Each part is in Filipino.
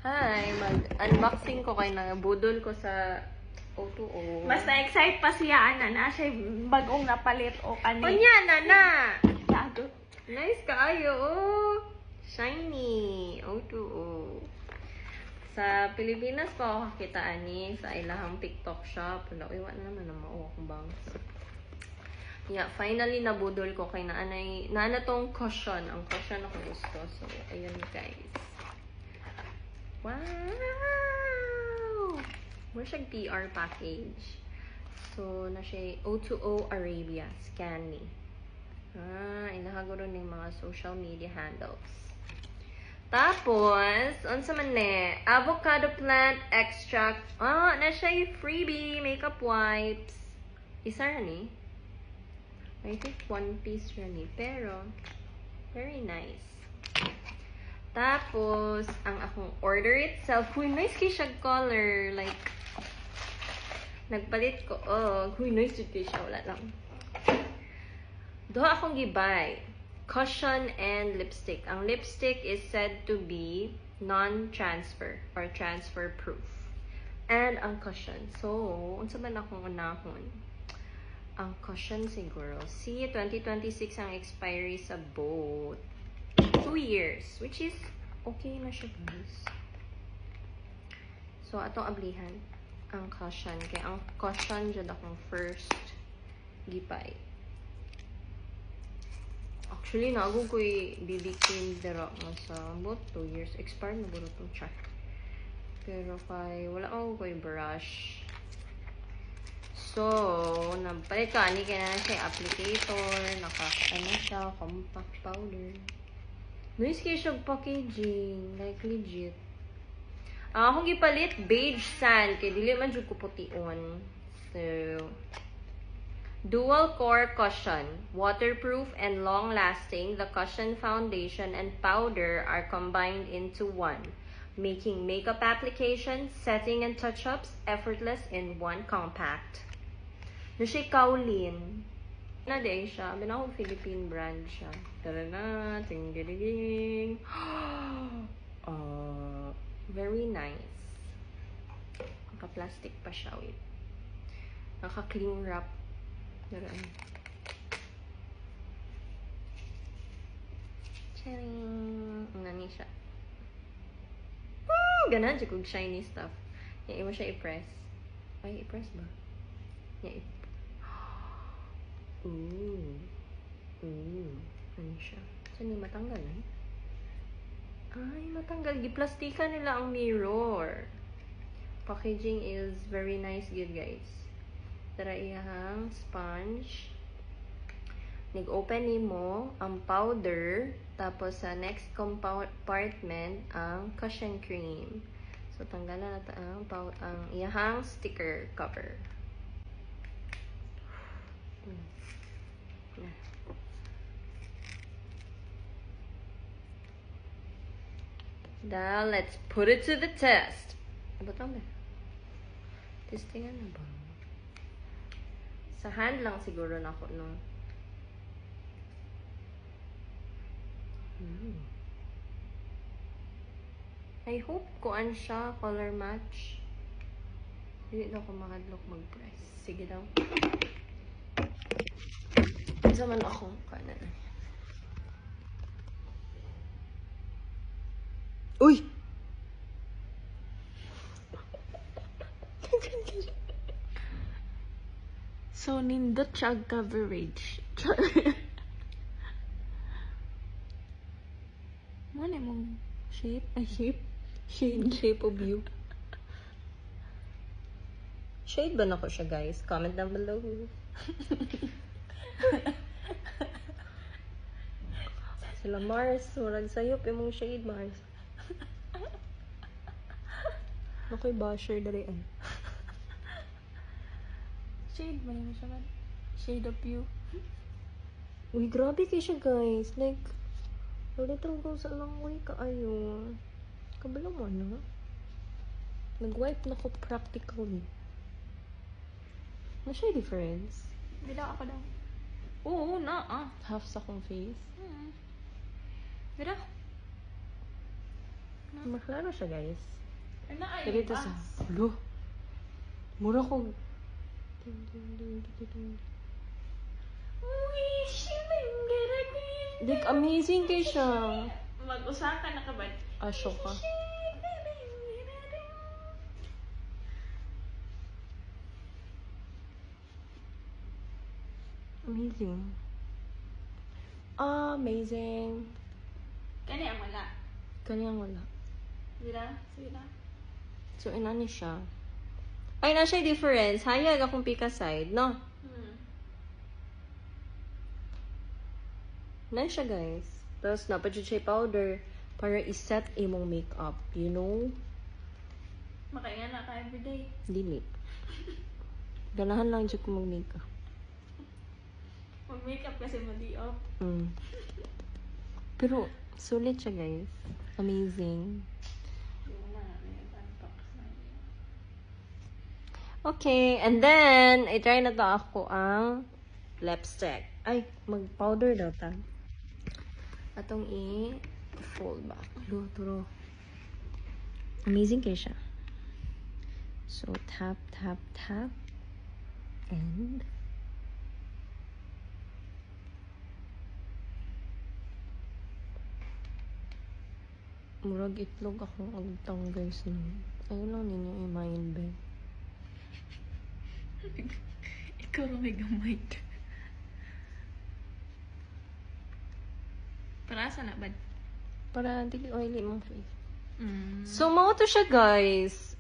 Hi, mag-unboxing ko kay budol ko sa O2O. Mas na-excite pa siya, na siya bagong napalit o kanina. Kunya, nana! Gago. Nice kaayo, oh! Shiny! O2O. Sa Pilipinas pa ako kakitaan ni sa ilahang TikTok shop. Wala, iwan naman na mauwa kong bangs. Yeah, finally nabudol ko kay naana tong cushion. Ang cushion ako gusto. So, ayun guys. Wow! Mura siyang PR package. So, na siya O2O Arabia. Scan me. Inahaguro ng mga social media handles. Tapos, unsa man ne? Avocado plant extract. Na siya yung freebie makeup wipes. Isa ra ni? I think one piece ra ni. Pero, very nice. Tapos, ang akong order itself, huy, nice kay siya color. Like, nagpalit ko, huy, nice kay siya. Wala lang. Doha akong gibay. Cushion and lipstick. Ang lipstick is said to be non-transfer or transfer-proof. And ang cushion. So, unsa man akong unahon? Ang cushion siguro. See, 2026 ang expiry sa both. 2 years, which is okay na siya, guys. So, atong ablihan ang cushion. Kaya ang cushion dyan akong first gipay. Actually, nago ko yung BB cream dira nga sa about 2 years. Expired na ba itong chart. Pero kay, wala ako ko yung brush. So, napalit ka, ani kaya na siya applicator, ano siya, compact powder. Nice kayo siya packaging. Like, legit. Akong gipalit, beige sand. Kaya dili man dyan ko pution. So, dual core cushion. Waterproof and long-lasting. The cushion foundation and powder are combined into one, making makeup application, setting, and touch-ups effortless in one compact. Na siya kaulin. Na day siya. Binakong Philippine brand siya. Tara na. Ting-ding-ding. Very nice. Naka-plastic pa siya. Wait. Naka-cling wrap. Tara. Charing! Nani siya. Ganan siya kung shiny stuff. Yan, mo siya i-press. Ay, i-press ba? Yan, ano siya? Saan yung matanggal eh? Ay, matanggal. Giplastikan nila ang mirror. Packaging is very nice good, guys. Tara iyahang sponge. Nag-open ni mo ang powder. Tapos sa next compartment, ang cushion cream. So, tanggalan natin ang iyahang sticker cover. Now, let's put it to the test. Ano ba? Testingan na ba? Sa hand lang siguro na ako, no? I hope kuan siya, color match. Hindi na ako makadlock mag-press. Sige daw. Zaman ako, kanan. Uy! So, nindot siya coverage. Ano mong shape? Shape? Shape of you. Shade ba na ko siya, guys? Comment down below. Sila Mars, murag sayop yung shade, Mars. Ako'y basher dali ay. Shade ba yun siya man? Shade of you. Uy, grabe kayo siya, guys. Like, little ko sa lang, uy, kaayo. Kabalo mo, ano? Nag-wipe na ko practically. Na siya difference? Bila ako daw. Oo, na Half sa kong face. Bila. Maklaro siya, guys. Ano ay Pero ito sa... Lo. Mura ko... Dik, amazing kay siya. Mag-usa ka na ka ba? Asyo ka. Amazing. Amazing. Kani ang wala. Kanyang wala. Sila? Sila? So, inani siya. Ay, na siya difference. Hayag akong pika side, no? Na siya, guys. Tapos, napadyo siya powder para iset imong makeup. You know? Makainga na ka everyday. Dili. Ganahan lang dyan ko mag-makeup. Mag-makeup kasi madi-off. Mm. Pero, sulit siya, guys. Amazing. Okay, and then, i-try na to ako ang lipstick. Ay, mag-powder daw ta. Atong i-fold back. Turo. Amazing kayo siya. So, tap, tap, tap. And... murag itlog akong agtang, guys. No? Ayun lang ninyo i-mind, be. Ikaw lang may gamay. Para saan na ba? Para dili oily mong face. Mm. So, mao to siya, guys.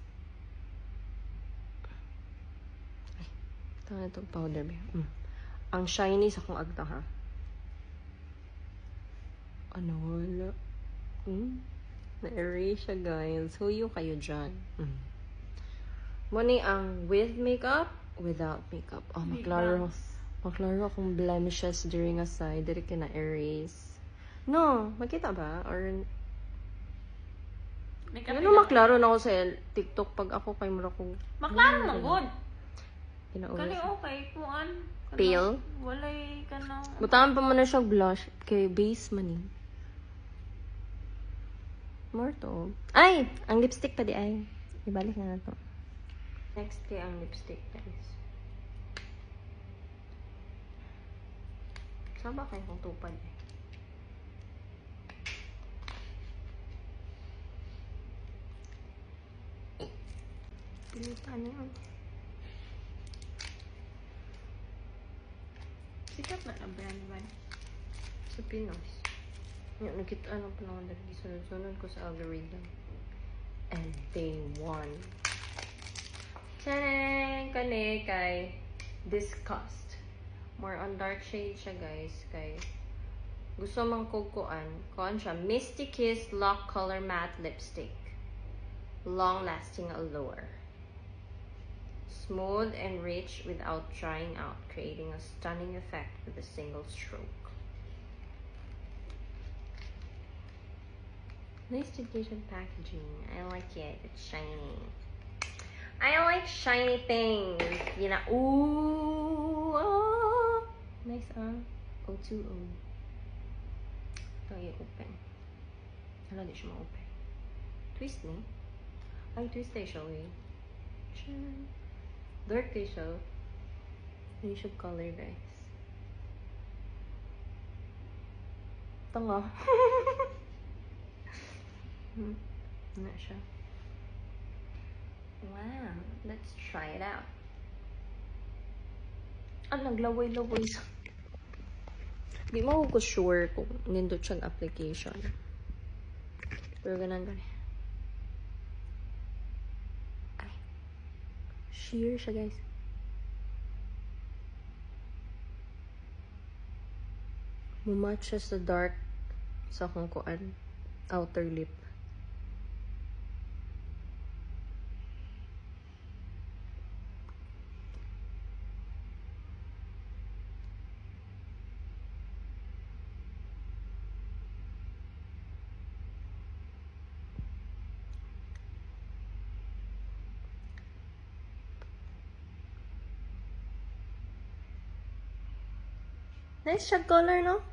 Ay, ito na itong powder, be. Ang shiny sa kong agta, ha? Ano, wala. Na-erase siya, guys. Huyo kayo dyan. Muna ang with makeup, without makeup. Oh, maklaro. Maklaro akong blemishes during a side. Dili ka na-erase. No, makita ba? Or, ano maklaro na ako sa TikTok pag ako kay mura kong... Maklaro man good. Pinaulit. Kani okay, kuan. Pale? Walay ka na. Butangan pa mo na siya blush kay base man eh. More to. Ay! Ang lipstick pa di ay. Ibalik na to. Next kay ang lipstick, guys. Saan ba kayo kung tupad eh? Pilitan na yun. Sikat na ang brand ba? Sa Pinos. Yung nakita lang pa naman lagi sunod-sunod ko sa algorithm. And they won. Tadang! Kani kay Disgust. More on dark shade siya, guys. Kay gusto mang kukuan. Kuan siya. Misty Kiss Lock Color Matte Lipstick. Long-lasting allure. Smooth and rich without drying out, creating a stunning effect with a single stroke. Nice dedication packaging. I like it. It's shiny. I like shiny things. You know. Ooh. Oh. Nice, O2O. Ito yung open. Hala, di siya ma-open. Twist ni. Ay, twist tayo siya, eh. Dark kayo siya. Hindi siya color, guys. Tanga. Not siya. Wow. Let's try it out. Naglaway-laway sa... Di mo ko sure kung nindot siyang application. Pero ganun. Ay. Sheer siya, guys. Mumatch siya sa dark sa kung kuan. Outer lip. Nice siya color, no?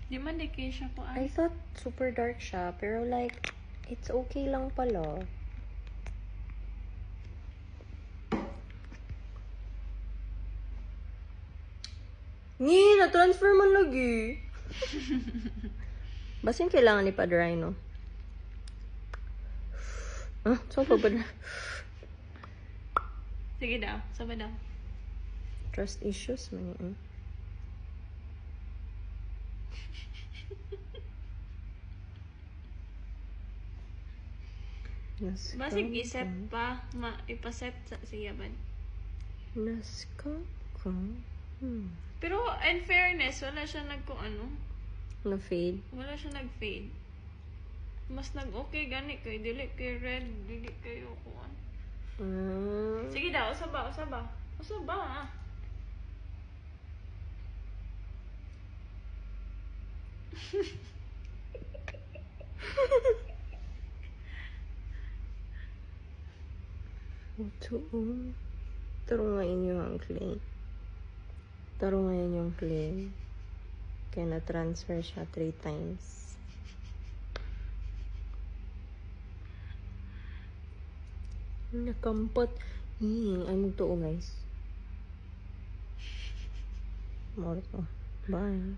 Di man di kayo siya ko I thought super dark siya, pero like, It's okay lang pala. Na-transfer man lagi. Basin kailangan ipa-dry, no? Saan pa ba? Sige daw, sama daw. Trust issues man yun. Basig iset pa, ipaset sa siya ba? Naskam ko. Pero in fairness, wala siya Na-fade. wala siya nag-fade. Mas nag-okay gani kay dili kay red, dili kayo kuan. Sige daw, usaba. Usaba. Ito, taro nga inyo ang clay. Taro nga yung clay. Kaya na-transfer siya 3 times. Nakampot. Ay, magtuo guys. More to. Bye.